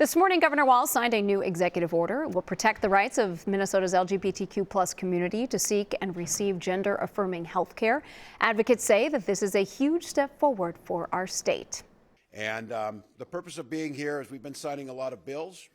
This morning, Governor Walz signed a new executive order. It will protect the rights of Minnesota's LGBTQ+ community to seek and receive gender-affirming health care. Advocates say that this is a huge step forward for our state. And the purpose of being here is we've been signing a lot of bills.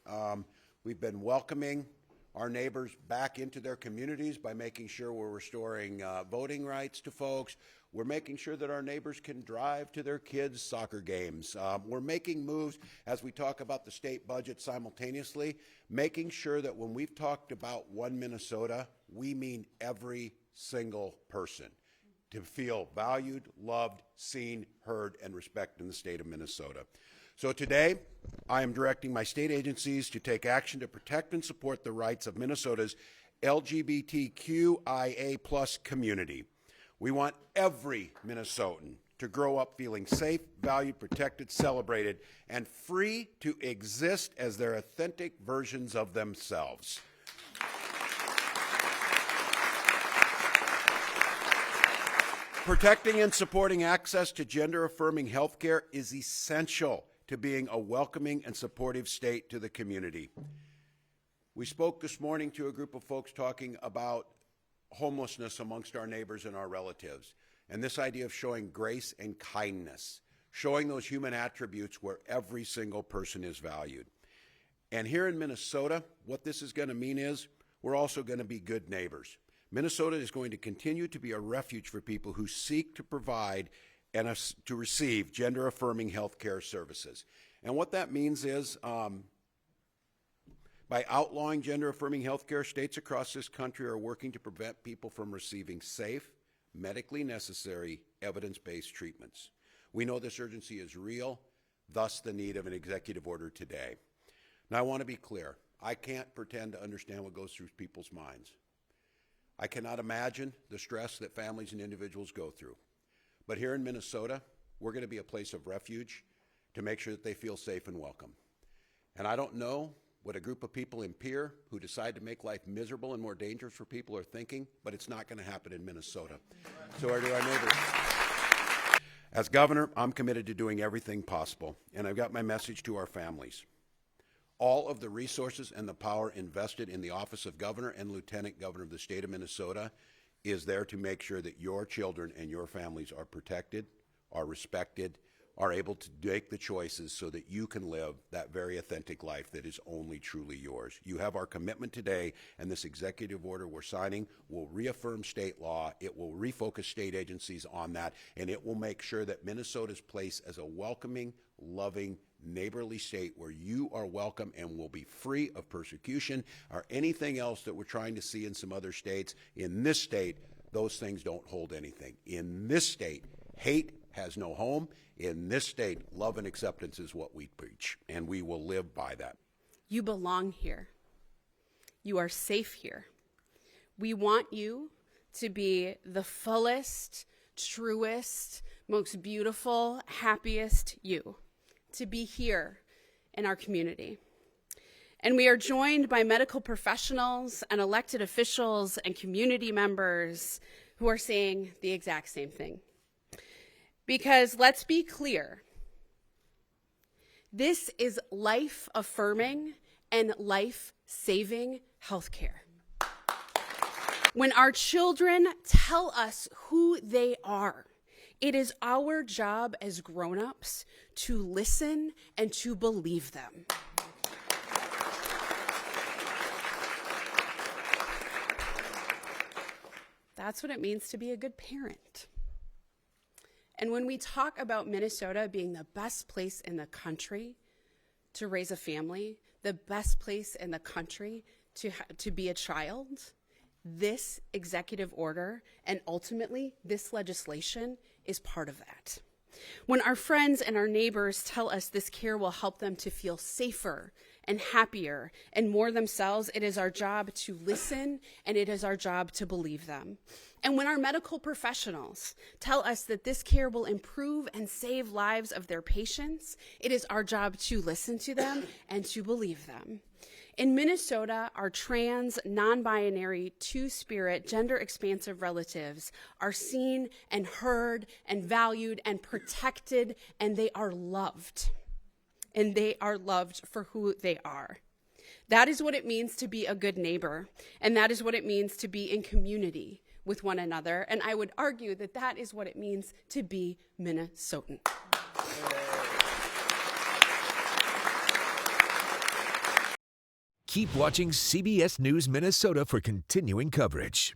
We've been welcoming our neighbors back into their communities by making sure we're restoring voting rights to folks. We're making sure that our neighbors can drive to their kids' soccer games. We're making moves as we talk about the state budget simultaneously, making sure that when we've talked about One Minnesota, we mean every single person to feel valued, loved, seen, heard, and respected in the state of Minnesota. So today, I am directing my state agencies to take action to protect and support the rights of Minnesota's LGBTQIA+ community. We want every Minnesotan to grow up feeling safe, valued, protected, celebrated, and free to exist as their authentic versions of themselves. Protecting and supporting access to gender-affirming health care is essential to being a welcoming and supportive state to the community. We spoke this morning to a group of folks talking about homelessness amongst our neighbors and our relatives, and this idea of showing grace and kindness, showing those human attributes where every single person is valued. And here in Minnesota, what this is going to mean is we're also going to be good neighbors. Minnesota is going to continue to be a refuge for people who seek to provide and to receive gender-affirming health care services. And what that means is by outlawing gender-affirming health care, states across this country are working to prevent people from receiving safe, medically necessary, evidence-based treatments. We know this urgency is real, thus the need of an executive order today. Now, I want to be clear. I can't pretend to understand what goes through people's minds. I cannot imagine the stress that families and individuals go through. But here in Minnesota, we're going to be a place of refuge to make sure that they feel safe and welcome. And I don't know what a group of people in Pierre who decide to make life miserable and more dangerous for people are thinking, but it's not going to happen in Minnesota. So are to our neighbors. As governor, I'm committed to doing everything possible, and I've got my message to our families. All of the resources and the power invested in the office of governor and lieutenant governor of the state of Minnesota is there to make sure that your children and your families are protected, are respected, are able to make the choices so that you can live that very authentic life that is only truly yours. You have our commitment today, and this executive order we're signing will reaffirm state law, it will refocus state agencies on that, and it will make sure that Minnesota's place as a welcoming, loving, neighborly state where you are welcome and will be free of persecution or anything else that we're trying to see in some other states. In this state, those things don't hold anything. In this state, hate has no home. In this state, love and acceptance is what we preach, and we will live by that. You belong here. You are safe here. We want you to be the fullest, truest, most beautiful, happiest you, to be here in our community. And we are joined by medical professionals and elected officials and community members who are saying the exact same thing. Because let's be clear, this is life-affirming and life-saving healthcare. When our children tell us who they are, it is our job as grown-ups to listen and to believe them. That's what it means to be a good parent. And when we talk about Minnesota being the best place in the country to raise a family, the best place in the country to be a child, this executive order and ultimately this legislation is part of that. When our friends and our neighbors tell us this care will help them to feel safer and happier and more themselves, it is our job to listen and it is our job to believe them. And when our medical professionals tell us that this care will improve and save lives of their patients, it is our job to listen to them and to believe them. In Minnesota, our trans, non-binary, two-spirit, gender-expansive relatives are seen and heard and valued and protected, and they are loved. and they are loved for who they are. That is what it means to be a good neighbor, and that is what it means to be in community with one another. And I would argue that that is what it means to be Minnesotan. Keep watching CBS News Minnesota for continuing coverage.